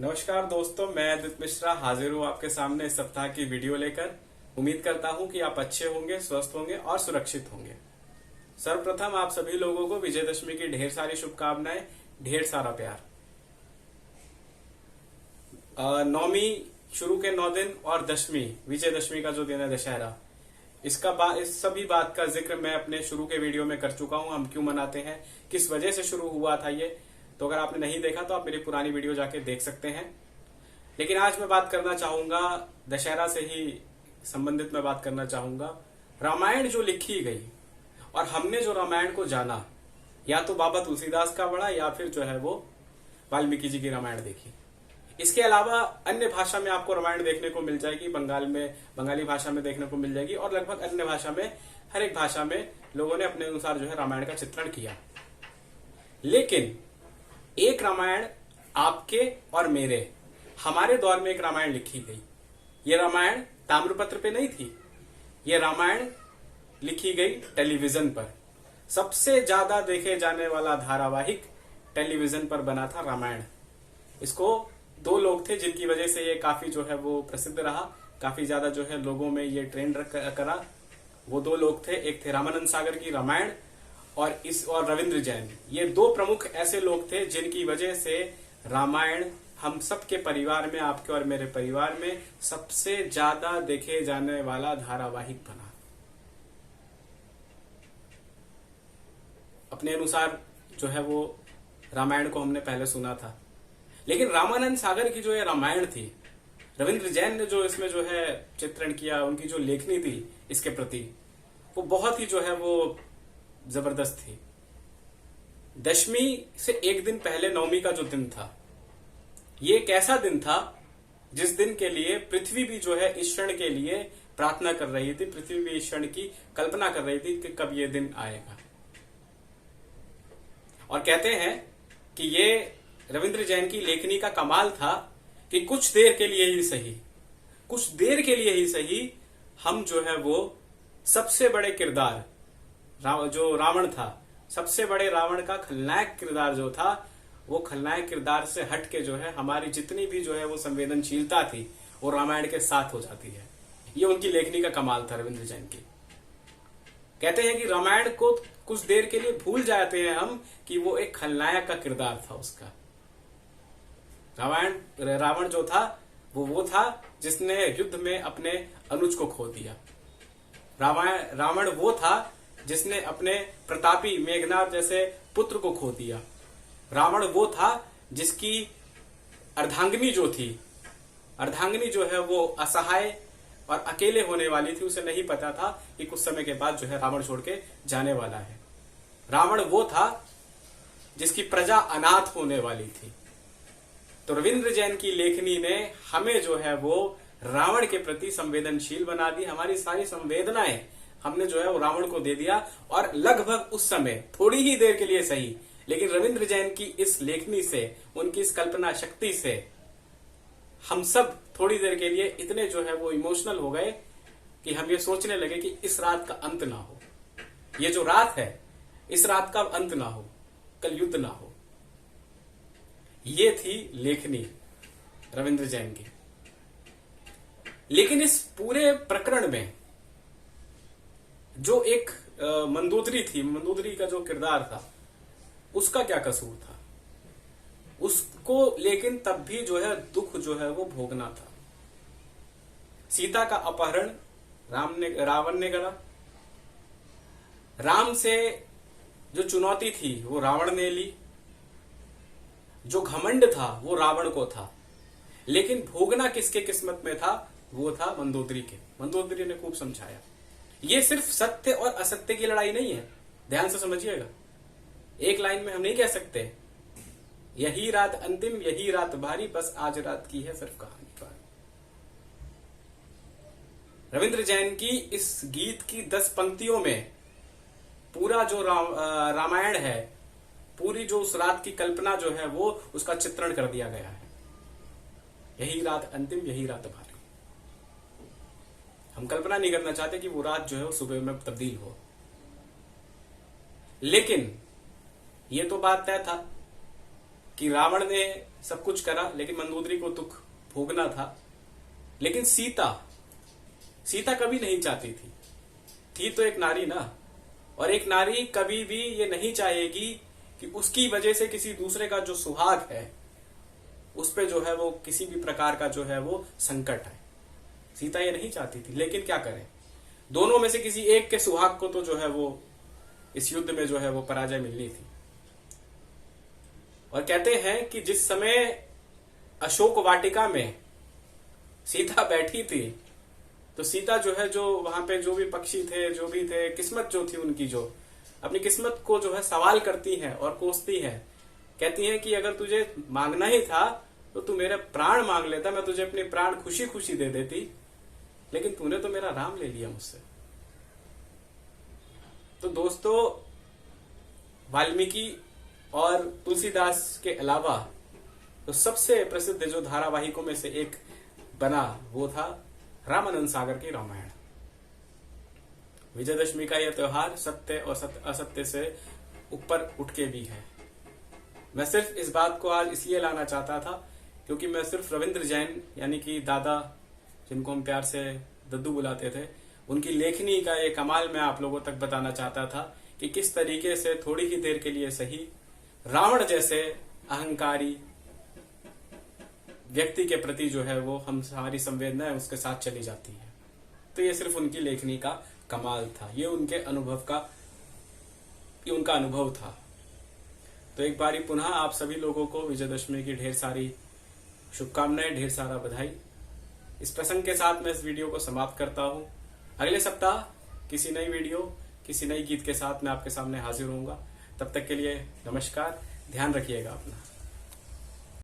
नमस्कार दोस्तों, मैं अदित मिश्रा हाजिर हूँ आपके सामने इस सप्ताह की वीडियो लेकर। उम्मीद करता हूँ कि आप अच्छे होंगे, स्वस्थ होंगे और सुरक्षित होंगे। सर्वप्रथम आप सभी लोगों को विजयदशमी की ढेर सारी शुभकामनाएं, ढेर सारा प्यार। नौमी शुरू के 9 दिन और दशमी विजयदशमी का जो दिन है दशहरा, इस सभी बात का जिक्र मैं अपने शुरू के वीडियो में कर चुका हूं। हम क्यों मनाते हैं, किस वजह से शुरू हुआ था ये, तो अगर आपने नहीं देखा तो आप मेरी पुरानी वीडियो जाके देख सकते हैं। लेकिन आज मैं बात करना चाहूंगा दशहरा से ही संबंधित मैं बात करना चाहूंगा। रामायण जो लिखी गई और हमने जो रामायण को जाना, या तो बाबा तुलसीदास का पढ़ा या फिर जो है वो वाल्मीकि जी की रामायण देखी। इसके अलावा अन्य भाषा में आपको रामायण देखने को मिल जाएगी, बंगाली भाषा में देखने को मिल जाएगी और लगभग अन्य भाषा में, हर एक भाषा में लोगों ने अपने अनुसार जो है रामायण का चित्रण किया। लेकिन एक रामायण आपके और मेरे, हमारे दौर में एक रामायण लिखी गई। ये रामायण ताम्रपत्र पे नहीं थी, ये रामायण लिखी गई टेलीविजन पर। सबसे ज्यादा देखे जाने वाला धारावाहिक टेलीविजन पर बना था रामायण। इसको 2 लोग थे जिनकी वजह से ये काफी जो है वो प्रसिद्ध रहा, काफी ज्यादा जो है लोगों में ये ट्रेंड करा। वो 2 लोग थे, एक थे रामानंद सागर की रामायण और रविंद्र जैन। ये 2 प्रमुख ऐसे लोग थे जिनकी वजह से रामायण हम सबके परिवार में, आपके और मेरे परिवार में सबसे ज्यादा देखे जाने वाला धारावाहिक बना। अपने अनुसार जो है वो रामायण को हमने पहले सुना था, लेकिन रामानंद सागर की जो ये रामायण थी, रविंद्र जैन ने जो इसमें जो है चित्रण किया, उनकी जो लेखनी थी इसके प्रति, वो बहुत ही जो है वो जबरदस्त थी। दशमी से एक दिन पहले नवमी का जो दिन था, ये एक ऐसा दिन था जिस दिन के लिए पृथ्वी भी जो है इस क्षण के लिए प्रार्थना कर रही थी, पृथ्वी भी इस क्षण की कल्पना कर रही थी कि कब ये दिन आएगा। और कहते हैं कि ये रविंद्र जैन की लेखनी का कमाल था कि कुछ देर के लिए ही सही हम जो है वो सबसे बड़े किरदार, जो रावण था, सबसे बड़े रावण का खलनायक किरदार जो था, वो खलनायक किरदार से हट के जो है हमारी जितनी भी जो है वो संवेदनशीलता थी वो रामायण के साथ हो जाती है। ये उनकी लेखनी का कमाल था रविंद्र जैन की। कहते हैं कि रामायण को कुछ देर के लिए भूल जाते हैं हम कि वो एक खलनायक का किरदार था उसका। रावण जो था वो था जिसने युद्ध में अपने अनुज को खो दिया। रावण वो था जिसने अपने प्रतापी मेघनाद जैसे पुत्र को खो दिया। रावण वो था जिसकी अर्धांगिनी जो है वो असहाय और अकेले होने वाली थी। उसे नहीं पता था कि कुछ समय के बाद जो है रावण छोड़ के जाने वाला है। रावण वो था जिसकी प्रजा अनाथ होने वाली थी। तो रविंद्र जैन की लेखनी ने हमें जो है वो रावण के प्रति संवेदनशील बना दी। हमारी सारी संवेदनाएं हमने जो है वो रावण को दे दिया। और लगभग उस समय, थोड़ी ही देर के लिए सही, लेकिन रविंद्र जैन की इस लेखनी से, उनकी इस कल्पना शक्ति से हम सब थोड़ी देर के लिए इतने जो है वो इमोशनल हो गए कि हम ये सोचने लगे कि इस रात का अंत ना हो, ये जो रात है इस रात का अंत ना हो, कल युद्ध ना हो। ये थी लेखनी रविंद्र जैन की। लेकिन इस पूरे प्रकरण में जो एक मंदोदरी थी, मंदोदरी का जो किरदार था, उसका क्या कसूर था उसको, लेकिन तब भी जो है दुख जो है वो भोगना था। सीता का अपहरण रावण ने करा। राम से जो चुनौती थी वो रावण ने ली। जो घमंड था वो रावण को था, लेकिन भोगना किसके किस्मत में था? वो था मंदोदरी के। मंदोदरी ने खूब समझाया। ये सिर्फ सत्य और असत्य की लड़ाई नहीं है, ध्यान से समझिएगा। एक लाइन में हम नहीं कह सकते यही रात अंतिम, यही रात भारी, बस आज रात की है सिर्फ कहानी पारी। रविंद्र जैन की इस गीत की 10 पंक्तियों में पूरा जो रामायण है, पूरी जो उस रात की कल्पना जो है वो उसका चित्रण कर दिया गया है। यही रात अंतिम, यही रात भारी। हम कल्पना नहीं करना चाहते कि वो रात जो है वो सुबह में तब्दील हो, लेकिन ये तो बात तय था कि रावण ने सब कुछ करा, लेकिन मंदोदरी को दुख भोगना था। लेकिन सीता कभी नहीं चाहती थी तो एक नारी ना, और एक नारी कभी भी ये नहीं चाहेगी कि उसकी वजह से किसी दूसरे का जो सुहाग है उस पे जो है वो किसी भी प्रकार का जो है वो संकट है। सीता ये नहीं चाहती थी, लेकिन क्या करें, दोनों में से किसी एक के सुहाग को तो जो है वो इस युद्ध में जो है वो पराजय मिलनी थी। और कहते हैं कि जिस समय अशोक वाटिका में सीता बैठी थी, तो सीता जो है, जो वहां पे जो भी पक्षी थे, जो भी थे, किस्मत जो थी उनकी, जो अपनी किस्मत को जो है सवाल करती है और कोसती है। कहती है कि अगर तुझे मांगना ही था तो तू मेरे प्राण मांग लेता, मैं तुझे अपने प्राण खुशी खुशी दे देती, लेकिन तूने तो मेरा राम ले लिया मुझसे। तो दोस्तों, वाल्मीकि और तुलसीदास के अलावा तो सबसे प्रसिद्ध जो धारावाहिकों में से एक बना वो था रामानंद सागर की रामायण। विजयदशमी का यह त्योहार सत्य और असत्य से ऊपर उठ के भी है। मैं सिर्फ इस बात को आज इसलिए लाना चाहता था क्योंकि मैं सिर्फ रविंद्र जैन, यानी कि दादा, जिनको हम प्यार से दद्दू बुलाते थे, उनकी लेखनी का ये कमाल मैं आप लोगों तक बताना चाहता था कि किस तरीके से थोड़ी ही देर के लिए सही रावण जैसे अहंकारी व्यक्ति के प्रति जो है वो हमारी संवेदनाएं उसके साथ चली जाती है। तो ये सिर्फ उनकी लेखनी का कमाल था, ये उनका अनुभव था। तो एक बारी पुनः आप सभी लोगों को विजयदशमी की ढेर सारी शुभकामनाएं, ढेर सारा बधाई। इस प्रसंग के साथ मैं इस वीडियो को समाप्त करता हूं। अगले सप्ताह किसी नई वीडियो, किसी नई गीत के साथ मैं आपके सामने हाजिर होऊंगा। तब तक के लिए नमस्कार, ध्यान रखिएगा अपना।